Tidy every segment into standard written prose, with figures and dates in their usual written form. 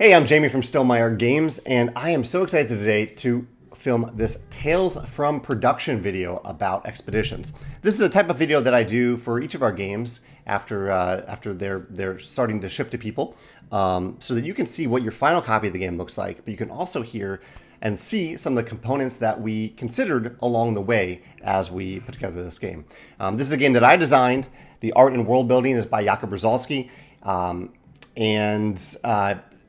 Hey, I'm Jamie from Stonemaier Games, and I am so excited today to film this Tales from Production video about expeditions. This is the type of video that I do for each of our games after they're starting to ship to people, so that you can see what your final copy of the game looks like, but you can also hear and see some of the components that we considered along the way as we put together this game. This is a game that I designed. The art and world building is by Jakub Brzezalski,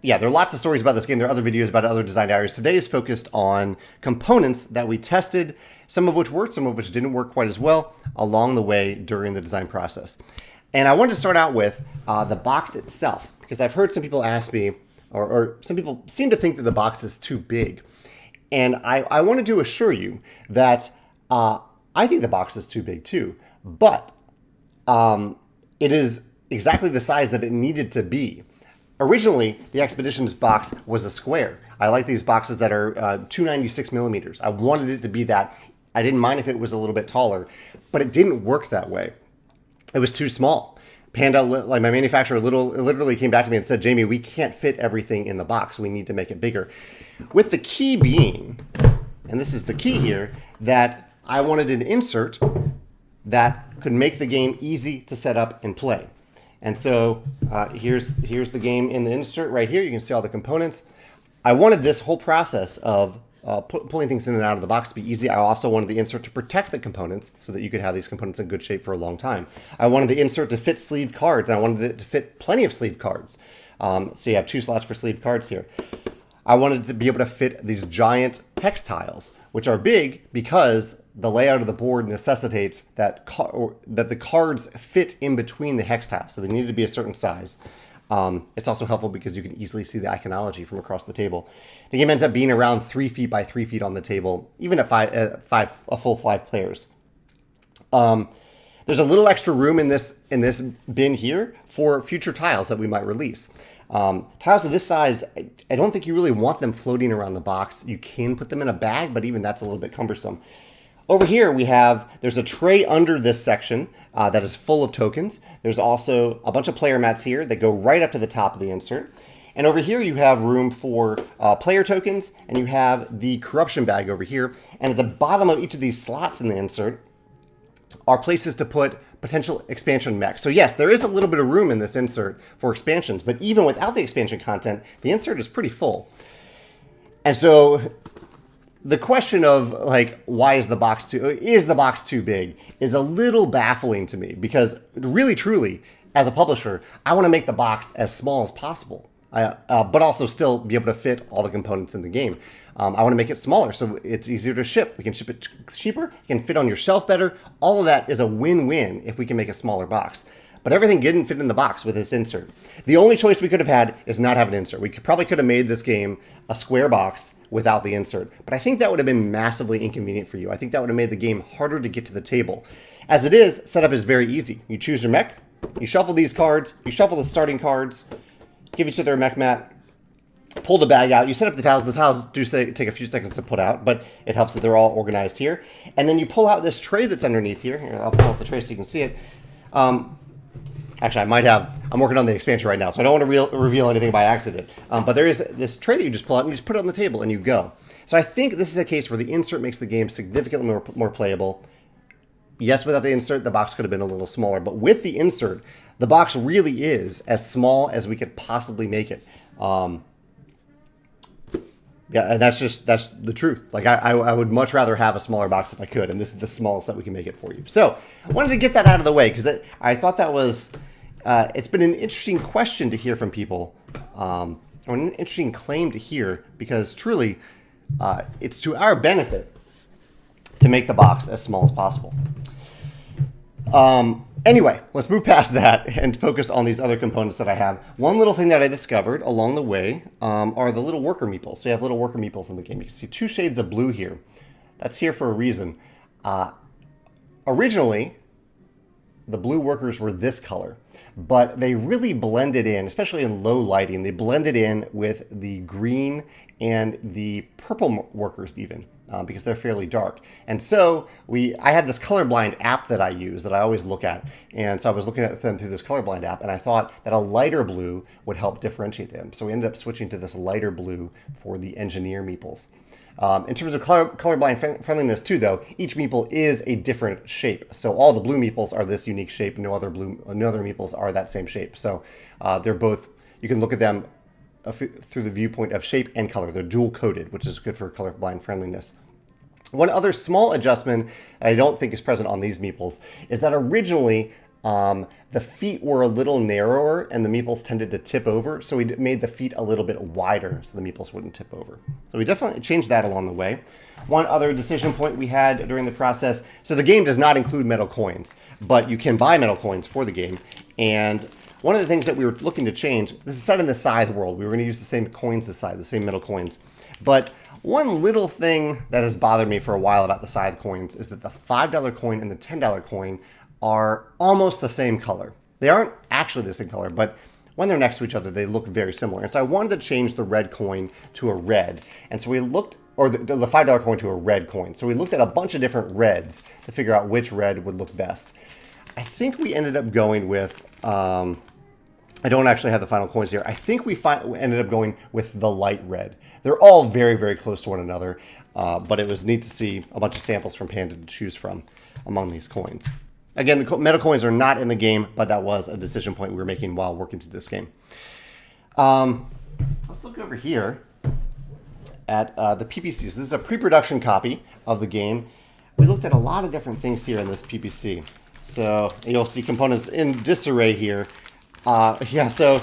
yeah, there are lots of stories about this game. There are other videos about other design areas. Today is focused on components that we tested, some of which worked, some of which didn't work quite as well along the way during the design process. And I wanted to start out with the box itself, because I've heard some people ask me, or some people seem to think that the box is too big. And I wanted to assure you that I think the box is too big too, but it is exactly the size that it needed to be. Originally, the Expeditions box was a square. I like these boxes that are 296 millimeters. I wanted it to be that. I didn't mind if it was a little bit taller, but it didn't work that way. It was too small. Panda, like my manufacturer, literally came back to me and said, Jamie, we can't fit everything in the box. We need to make it bigger. With the key being, and this is the key here, that I wanted an insert that could make the game easy to set up and play. And so here's the game in the insert right here. You can see all the components. I wanted this whole process of pulling things in and out of the box to be easy. I also wanted the insert to protect the components so that you could have these components in good shape for a long time. I wanted the insert to fit sleeved cards, and I wanted it to fit plenty of sleeved cards. So you have 2 slots for sleeved cards here. I wanted to be able to fit these giant hex tiles, which are big because the layout of the board necessitates that the cards fit in between the hex tiles, so they need to be a certain size. It's also helpful because you can easily see the iconology from across the table. The game ends up being around 3 feet by 3 feet on the table, even at a full 5 players. There's a little extra room in this bin here for future tiles that we might release. Tiles of this size, I don't think you really want them floating around the box. You can put them in a bag, but even that's a little bit cumbersome. Over here there's a tray under this section that is full of tokens. There's also a bunch of player mats here that go right up to the top of the insert. And over here you have room for player tokens, and you have the corruption bag over here. And at the bottom of each of these slots in the insert are places to put potential expansion mechs. So yes, there is a little bit of room in this insert for expansions, but even without the expansion content, the insert is pretty full. And so the question of why is the box too big is a little baffling to me, because really truly, as a publisher, I want to make the box as small as possible, but also still be able to fit all the components in the game. I want to make it smaller so it's easier to ship. We can ship it cheaper, it can fit on your shelf better. All of that is a win-win if we can make a smaller box. But everything didn't fit in the box with this insert. The only choice we could have had is not have an insert. We probably could have made this game a square box without the insert, but I think that would have been massively inconvenient for you. I think that would have made the game harder to get to the table. As it is, setup is very easy. You choose your mech, you shuffle these cards, you shuffle the starting cards, give each other a mech mat, pull the bag out, you set up the tiles. The tiles do take a few seconds to put out, but it helps that they're all organized here. And then you pull out this tray that's underneath here. Here, I'll pull out the tray so you can see it. Actually, I'm working on the expansion right now, so I don't want to reveal anything by accident. But there is this tray that you just pull out and you just put it on the table and you go. So I think this is a case where the insert makes the game significantly more playable. Yes, without the insert, the box could have been a little smaller, but with the insert, the box really is as small as we could possibly make it. Yeah, and that's the truth. I would much rather have a smaller box if I could, and this is the smallest that we can make it for you. So I wanted to get that out of the way because I thought that was, it's been an interesting question to hear from people, or an interesting claim to hear, because truly, it's to our benefit to make the box as small as possible. Anyway, let's move past that and focus on these other components that I have. One little thing that I discovered along the way are the little worker meeples. So you have little worker meeples in the game. You can see 2 shades of blue here. That's here for a reason. Originally, the blue workers were this color, but they really blended in, especially in low lighting. They blended in with the green and the purple workers even. because they're fairly dark. And so I had this colorblind app that I use that I always look at. And so I was looking at them through this colorblind app, and I thought that a lighter blue would help differentiate them. So we ended up switching to this lighter blue for the engineer meeples. In terms of colorblind friendliness too, though, each meeple is a different shape. So all the blue meeples are this unique shape. No other meeples are that same shape. So they're both, you can look at them through the viewpoint of shape and color. They're dual coded, which is good for colorblind friendliness. One other small adjustment that I don't think is present on these meeples is that originally the feet were a little narrower and the meeples tended to tip over. So we made the feet a little bit wider so the meeples wouldn't tip over. So we definitely changed that along the way. One other decision point we had during the process. So the game does not include metal coins, but you can buy metal coins for the game. And one of the things that we were looking to change, this is set in the Scythe world. We were going to use the same coins as Scythe, the same metal coins. But one little thing that has bothered me for a while about the Scythe coins is that the $5 coin and the $10 coin are almost the same color. They aren't actually the same color, but when they're next to each other, they look very similar. And so I wanted to change the red coin to a red. And so we looked, or the $5 coin to a red coin. So we looked at a bunch of different reds to figure out which red would look best. I think we ended up going with, I don't actually have the final coins here. I think we ended up going with the light red. They're all very, very close to one another, but it was neat to see a bunch of samples from Panda to choose from among these coins. Again, the metal coins are not in the game, but that was a decision point we were making while working through this game. Let's look over here at the PPCs. This is a pre-production copy of the game. We looked at a lot of different things here in this PPC. So you'll see components in disarray here. So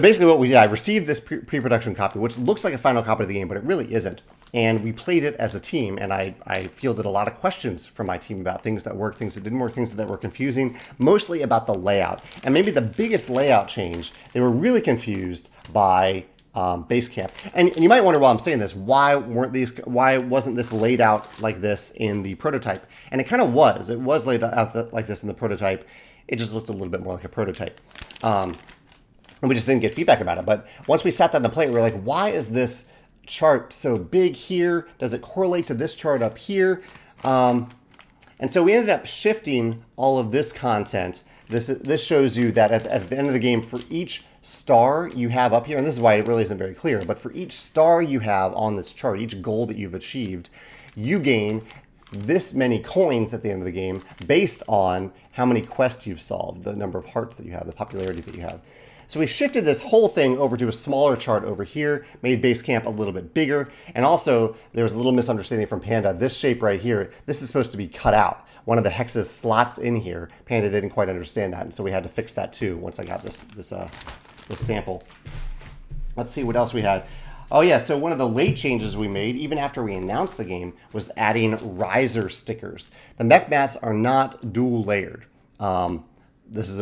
basically what we did, I received this pre-production copy, which looks like a final copy of the game, but it really isn't. And we played it as a team, and I fielded a lot of questions from my team about things that worked, things that didn't work, things that were confusing, mostly about the layout. And maybe the biggest layout change, they were really confused by Basecamp. And you might wonder why I'm saying this. Why wasn't this laid out like this in the prototype? And it kind of was. It was laid out like this in the prototype. It just looked a little bit more like a prototype. And we just didn't get feedback about it. But once we sat down to play it, we were like, why is this chart so big here? Does it correlate to this chart up here? And so we ended up shifting all of this content. This shows you that at the end of the game, for each star you have up here, and this is why it really isn't very clear, but for each star you have on this chart, each goal that you've achieved, you gain this many coins at the end of the game based on how many quests you've solved, the number of hearts that you have, the popularity that you have. So we shifted this whole thing over to a smaller chart over here, made Basecamp a little bit bigger, and also there was a little misunderstanding from Panda. This shape right here, this is supposed to be cut out. One of the hexes slots in here. Panda didn't quite understand that, and so we had to fix that too once I got this sample. Let's see what else we had. Oh yeah, so one of the late changes we made, even after we announced the game, was adding riser stickers. The mech mats are not dual layered. This is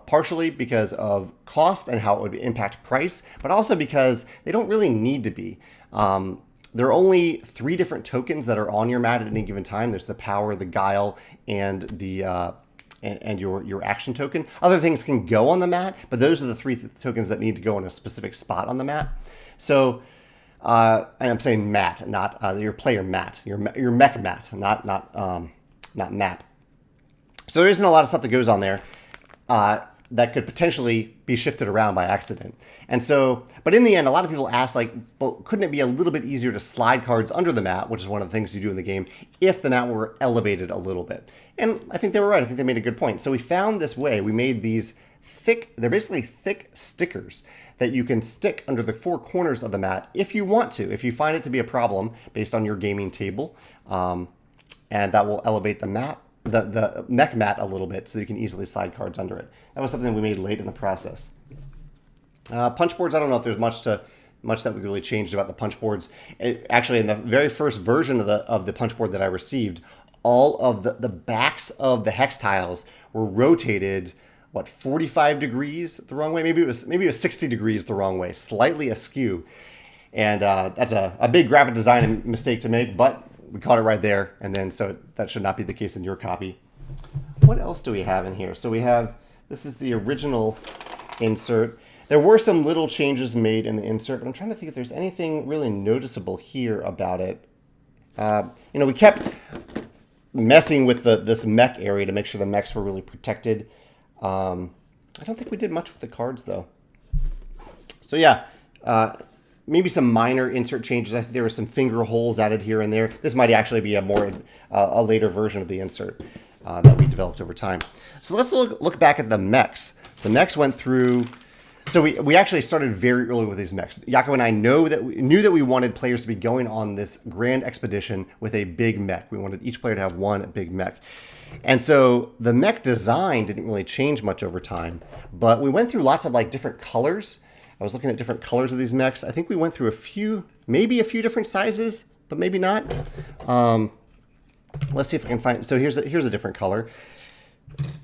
partially because of cost and how it would impact price, but also because they don't really need to be. There are only 3 different tokens that are on your mat at any given time. There's the power, the guile, and the and your action token. Other things can go on the mat, but those are the 3 tokens that need to go in a specific spot on the mat. So, and I'm saying mat, not your player mat, your mech mat, not map. So there isn't a lot of stuff that goes on there that could potentially be shifted around by accident. And so, but in the end, a lot of people ask, like, well, couldn't it be a little bit easier to slide cards under the mat, which is one of the things you do in the game, if the mat were elevated a little bit? And I think they were right. I think they made a good point. So we found this way. We made these they're basically thick stickers that you can stick under the 4 corners of the mat if you want to, if you find it to be a problem based on your gaming table. And that will elevate the mat, the mech mat a little bit so you can easily slide cards under it. That was something we made late in the process. Punch boards, I don't know if there's much that we really changed about the punch boards. Actually, in the very first version of the punch board that I received, all of the backs of the hex tiles were rotated, 45 degrees the wrong way? Maybe it was 60 degrees the wrong way, slightly askew. And that's a big graphic design mistake to make, but we caught it right there, and then so that should not be the case in your copy. What else do we have in here? So we have, this is the original insert. There were some little changes made in the insert, but I'm trying to think if there's anything really noticeable here about it. We kept messing with this mech area to make sure the mechs were really protected. I don't think we did much with the cards, though. So yeah, maybe some minor insert changes. I think there were some finger holes added here and there. This might actually be a later version of the insert that we developed over time. So let's look back at the mechs. The mechs went through... So we actually started very early with these mechs. Jaco and I knew that we wanted players to be going on this grand expedition with a big mech. We wanted each player to have one big mech. And so the mech design didn't really change much over time, but we went through lots of different colors. I was looking at different colors of these mechs. I think we went through maybe a few different sizes, but maybe not. Let's see if I can find... So here's a different color.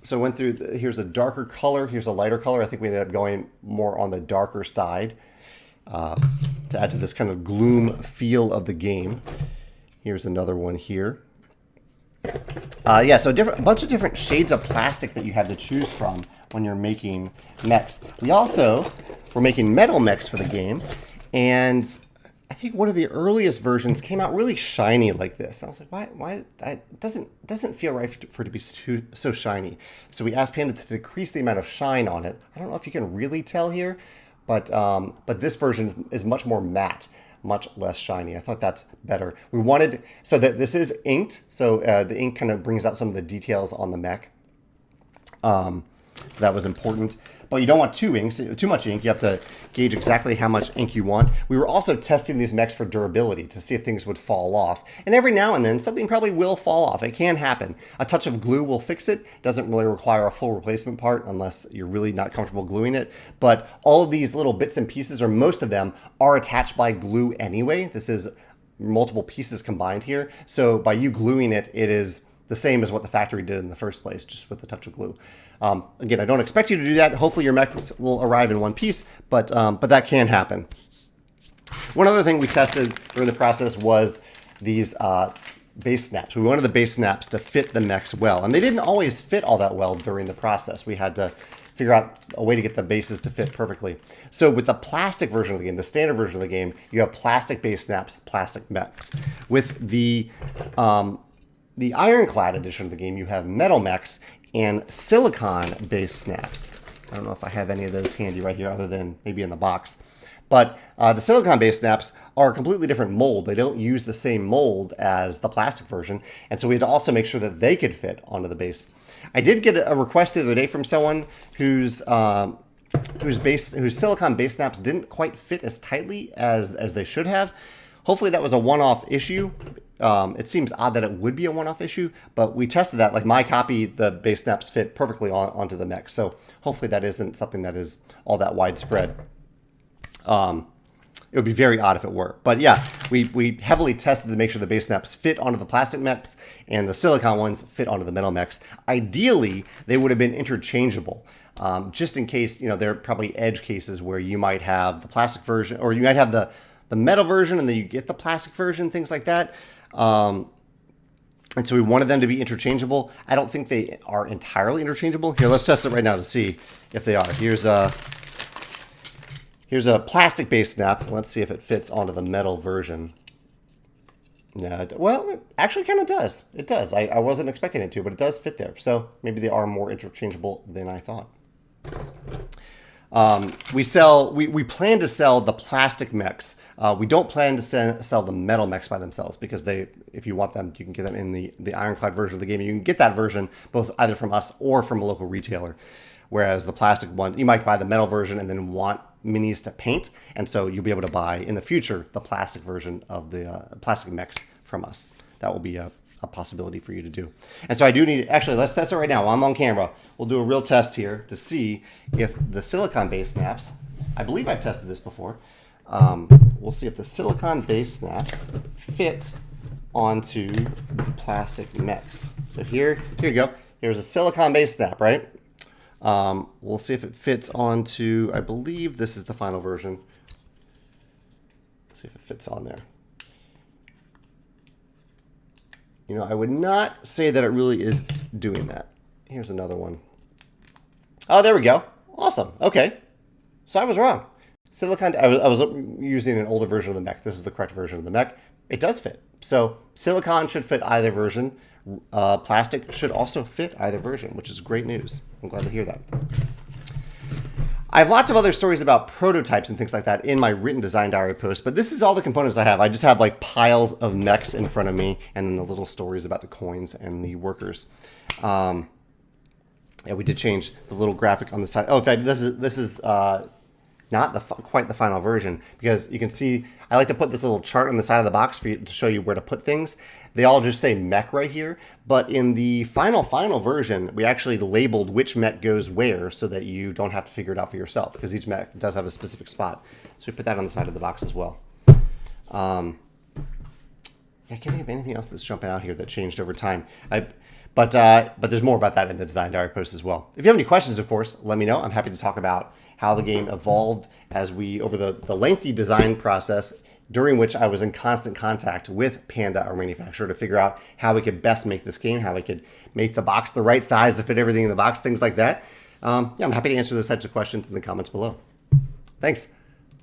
So I went through, here's a darker color, here's a lighter color. I think we ended up going more on the darker side to add to this kind of gloom feel of the game. Here's another one here. So a bunch of different shades of plastic that you have to choose from when you're making mechs. We also were making metal mechs for the game, and I think one of the earliest versions came out really shiny like this. I was like, why? It doesn't feel right for it to be so shiny. So we asked Panda to decrease the amount of shine on it. I don't know if you can really tell here, but this version is much more matte, much less shiny. I thought that's better. We wanted, so that this is inked, so the ink kind of brings out some of the details on the mech. So that was important. But you don't want too much ink. You have to gauge exactly how much ink you want. We were also testing these mechs for durability to see if things would fall off. And every now and then, something probably will fall off. It can happen. A touch of glue will fix it. Doesn't really require a full replacement part unless you're really not comfortable gluing it. But all of these little bits and pieces, or most of them, are attached by glue anyway. This is multiple pieces combined here. So by you gluing it, it is the same as what the factory did in the first place, just with a touch of glue. Again, I don't expect you to do that. Hopefully your mech will arrive in one piece, but that can happen. One other thing we tested during the process was these base snaps. We wanted the base snaps to fit the mechs well, and they didn't always fit all that well during the process. We had to figure out a way to get the bases to fit perfectly. So with the plastic version of the game, the standard version of the game, you have plastic base snaps, plastic mechs. With the Ironclad edition of the game, you have metal mechs and silicon base snaps. I don't know if I have any of those handy right here other than maybe in the box. But the silicon base snaps are a completely different mold. They don't use the same mold as the plastic version. And so we had to also make sure that they could fit onto the base. I did get a request the other day from someone whose silicon base snaps didn't quite fit as tightly as they should have. Hopefully that was a one-off issue. It seems odd that it would be a one-off issue, but we tested that. Like my copy, the base snaps fit perfectly onto the mech. So hopefully that isn't something that is all that widespread. It would be very odd if it were. But yeah, we heavily tested to make sure the base snaps fit onto the plastic mechs and the silicon ones fit onto the metal mechs. Ideally, they would have been interchangeable. Just in case, there are probably edge cases where you might have the plastic version, or you might have the metal version and then you get the plastic version, things like that. And so we wanted them to be interchangeable. I don't think they are entirely interchangeable. Here, let's test it right now to see if they are. Here's a plastic base snap. Let's see if it fits onto the metal version. No, well, it actually kind of does. It does. I wasn't expecting it to, but it does fit there. So maybe they are more interchangeable than I thought. We plan to sell the plastic mechs. We don't plan to sell the metal mechs by themselves because if you want them, you can get them in the Ironclad version of the game. You can get that version both either from us or from a local retailer. Whereas the plastic one, you might buy the metal version and then want minis to paint. And so you'll be able to buy in the future the plastic version of the plastic mechs from us. That will be a possibility for you to do. And so I do need, actually, let's test it right now while I'm on camera. We'll do a real test here to see if the silicon base snaps, I believe I've tested this before. We'll see if the silicon base snaps fit onto the plastic mechs. So here you go. Here's a silicon base snap, right? We'll see if it fits onto, I believe this is the final version. Let's see if it fits on there. I would not say that it really is doing that. Here's another one. Oh, there we go. Awesome. Okay. So I was wrong. Silicon, I was using an older version of the mech. This is the correct version of the mech. It does fit. So silicon should fit either version. Plastic should also fit either version, which is great news. I'm glad to hear that. I have lots of other stories about prototypes and things like that in my written design diary post, but this is all the components I have. I just have like piles of mechs in front of me and then the little stories about the coins and the workers. Yeah, we did change the little graphic on the side. Oh, in fact, this is not quite the final version, because you can see I like to put this little chart on the side of the box for you to show you where to put things. They all just say mech right here, but in the final version, we actually labeled which mech goes where so that you don't have to figure it out for yourself, because each mech does have a specific spot. So we put that on the side of the box as well. I can't think of anything else that's jumping out here that changed over time. But there's more about that in the design diary post as well. If you have any questions, of course, let me know. I'm happy to talk about how the game evolved as we, over the lengthy design process, during which I was in constant contact with Panda, our manufacturer, to figure out how we could best make this game, how we could make the box the right size to fit everything in the box, things like that. Yeah, I'm happy to answer those types of questions in the comments below. Thanks.